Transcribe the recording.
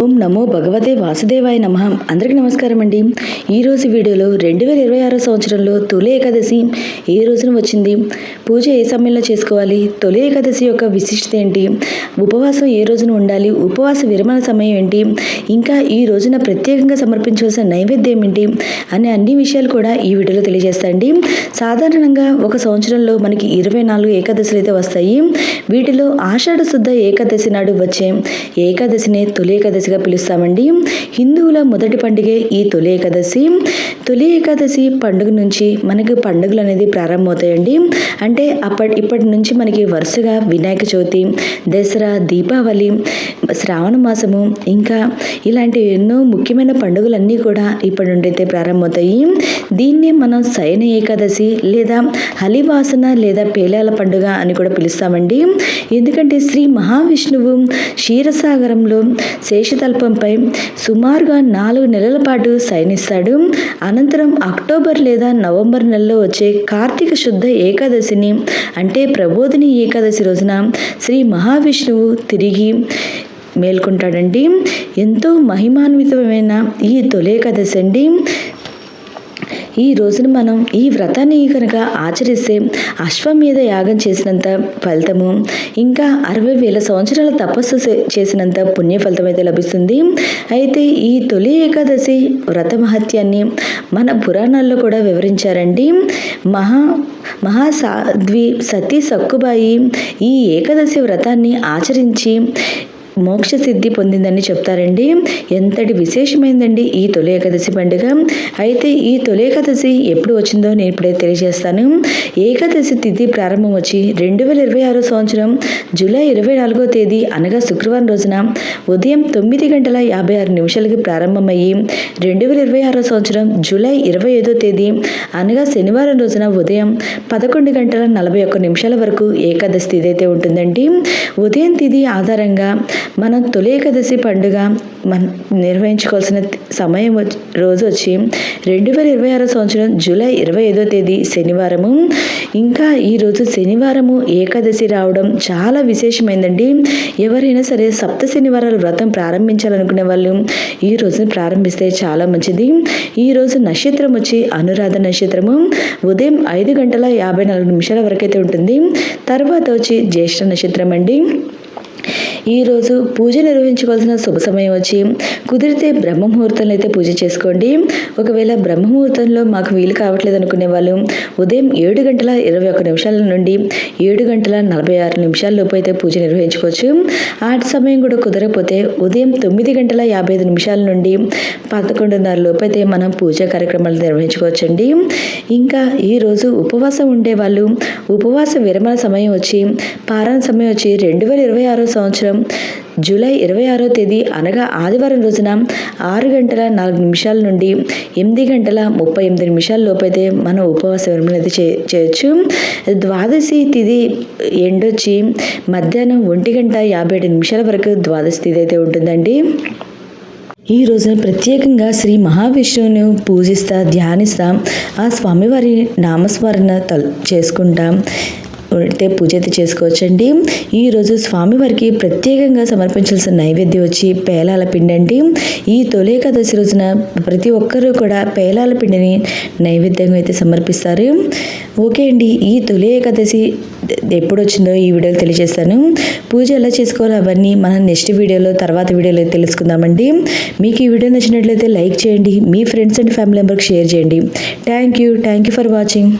ఓం నమో భగవతే వాసుదేవాయ నమః. అందరికీ నమస్కారం అండి. ఈరోజు వీడియోలో 2026 సంవత్సరంలో తొలి ఏకాదశి ఏ రోజున వచ్చింది, పూజ ఏ సమయంలో చేసుకోవాలి, తొలి ఏకాదశి యొక్క విశిష్టత ఏంటి, ఉపవాసం ఏ రోజున ఉండాలి, ఉపవాస విరమణ సమయం ఏంటి, ఇంకా ఈ రోజున ప్రత్యేకంగా సమర్పించవలసిన నైవేద్యం ఏంటి అనే అన్ని విషయాలు కూడా ఈ వీడియోలో తెలియజేస్తాండి. సాధారణంగా ఒక సంవత్సరంలో మనకి 24 ఏకాదశులు అయితే వస్తాయి. వీటిలో ఆషాఢ శుద్ధ ఏకాదశి నాడు వచ్చే ఏకాదశిని తొలి ఏకాదశిగా పిలుస్తామండి. హిందువుల మొదటి పండుగే ఈ తొలి ఏకాదశి. తొలి ఏకాదశి పండుగ నుంచి మనకి పండుగలు అనేది ప్రారంభమవుతాయండి. అంటే ఇప్పటి నుంచి మనకి వరుసగా వినాయక చవితి, దసరా, దీపావళి, శ్రావణ మాసము, ఇంకా ఇలాంటి ఎన్నో ముఖ్యమైన పండుగలన్నీ కూడా ఇప్పటి నుండి అయితే ప్రారంభమవుతాయి. దీన్ని మనం శయన ఏకాదశి లేదా హలివాసన లేదా పేలాల పండుగ అని కూడా పిలుస్తామండి. ఎందుకంటే శ్రీ మహావిష్ణువు క్షీరసాగరంలో శేషతల్పంపై సుమారుగా 4 నెలల పాటు శయనిస్తాడు. అనంతరం అక్టోబర్ లేదా నవంబర్ నెలలో వచ్చే కార్తీక శుద్ధ ఏకాదశిని అంటే ప్రబోధిని ఏకాదశి రోజున శ్రీ మహావిష్ణువు తిరిగి మేల్కొంటాడండి. ఎంతో మహిమాన్వితమైన ఈ తొలి ఏకాదశి అండి. ఈ రోజున మనం ఈ వ్రతాన్ని కనుక ఆచరిస్తే అశ్వమేధ యాగం చేసినంత ఫలితము, ఇంకా 60,000 సంవత్సరాల తపస్సు చేసినంత పుణ్య ఫలితం అయితే లభిస్తుంది. అయితే ఈ తొలి ఏకాదశి వ్రత మహత్యాన్ని మన పురాణాల్లో కూడా వివరించారండి. మహాసాధ్వి సతీ సక్కుబాయి ఈ ఏకాదశి వ్రతాన్ని ఆచరించి మోక్ష సిద్ధి పొందిందని చెప్తారండి. ఎంతటి విశేషమైందండి ఈ తొలి ఏకాదశి పండుగ. అయితే ఈ తొలి ఏకాదశి ఎప్పుడు వచ్చిందో నేను ఇప్పుడే తెలియజేస్తాను. ఏకాదశి తిథి ప్రారంభం వచ్చి 2026 సంవత్సరం జూలై 24వ తేదీ అనగా శుక్రవారం రోజున ఉదయం 9:56 ప్రారంభమయ్యి 2026 సంవత్సరం జూలై 25వ తేదీ అనగా శనివారం రోజున ఉదయం 11:41 వరకు ఏకాదశి తిథి అయితే ఉంటుందండి. ఉదయం తిథి ఆధారంగా మనం తొలి ఏకాదశి పండుగ నిర్వహించుకోవాల్సిన సమయం రోజు వచ్చి 2026 సంవత్సరం జూలై 25వ తేదీ శనివారము. ఇంకా ఈరోజు శనివారము ఏకాదశి రావడం చాలా విశేషమైందండి. ఎవరైనా సరే సప్త శనివారాల వ్రతం ప్రారంభించాలనుకునే వాళ్ళు ఈ రోజున ప్రారంభిస్తే చాలా మంచిది. ఈరోజు నక్షత్రం వచ్చి అనురాధ నక్షత్రము. ఉదయం 5:54 వరకు అయితే ఉంటుంది. తర్వాత వచ్చి జ్యేష్ఠ నక్షత్రం అండి. ఈరోజు పూజ నిర్వహించుకోవాల్సిన శుభ సమయం వచ్చి కుదిరితే బ్రహ్మముహూర్తంలో అయితే పూజ చేసుకోండి. ఒకవేళ బ్రహ్మముహూర్తంలో మాకు వీలు కావట్లేదు అనుకునే వాళ్ళు ఉదయం 7:21 నుండి 7:46 లోపు అయితే పూజ నిర్వహించుకోవచ్చు. ఆ సమయం కూడా కుదరకపోతే ఉదయం 9:55 నుండి 11:30 లోపు అయితే మనం పూజా కార్యక్రమాలు నిర్వహించుకోవచ్చండి. ఇంకా ఈరోజు ఉపవాసం ఉండే వాళ్ళు ఉపవాస విరమణ సమయం వచ్చి పారాయణ సమయం వచ్చి 2026 సంవత్సరం జూలై 26వ తేదీ అనగా ఆదివారం రోజున 6:04 నుండి 8:38 లోపు అయితే మనం ఉపవాస విరమణ అయితే చేయొచ్చు. ద్వాదశి తిథి ఎండొచ్చి మధ్యాహ్నం 1:57 వరకు ద్వాదశి తిథి అయితే ఉంటుందండి. ఈ రోజున ప్రత్యేకంగా శ్రీ మహావిష్ణువుని పూజిస్తా ధ్యానిస్తా ఆ స్వామివారి నామస్మరణ చేసుకుంటా అయితే పూజ అయితే చేసుకోవచ్చండి. ఈరోజు స్వామివారికి ప్రత్యేకంగా సమర్పించాల్సిన నైవేద్యం వచ్చి పేలాల పిండి అండి. ఈ తొలి ఏకాదశి రోజున ప్రతి ఒక్కరూ కూడా పేలాల పిండిని నైవేద్యంగా అయితే సమర్పిస్తారు. ఓకే అండి, ఈ తొలి ఏకాదశి ఎప్పుడు వచ్చిందో ఈ వీడియోలో తెలియజేస్తాను. పూజ ఎలా చేసుకోవాలో అవన్నీ మనం నెక్స్ట్ వీడియోలో తర్వాత వీడియోలో తెలుసుకుందామండి. మీకు ఈ వీడియో నచ్చినట్లయితే లైక్ చేయండి, మీ ఫ్రెండ్స్ అండ్ ఫ్యామిలీ మెంబర్కి షేర్ చేయండి. Thank you for watching.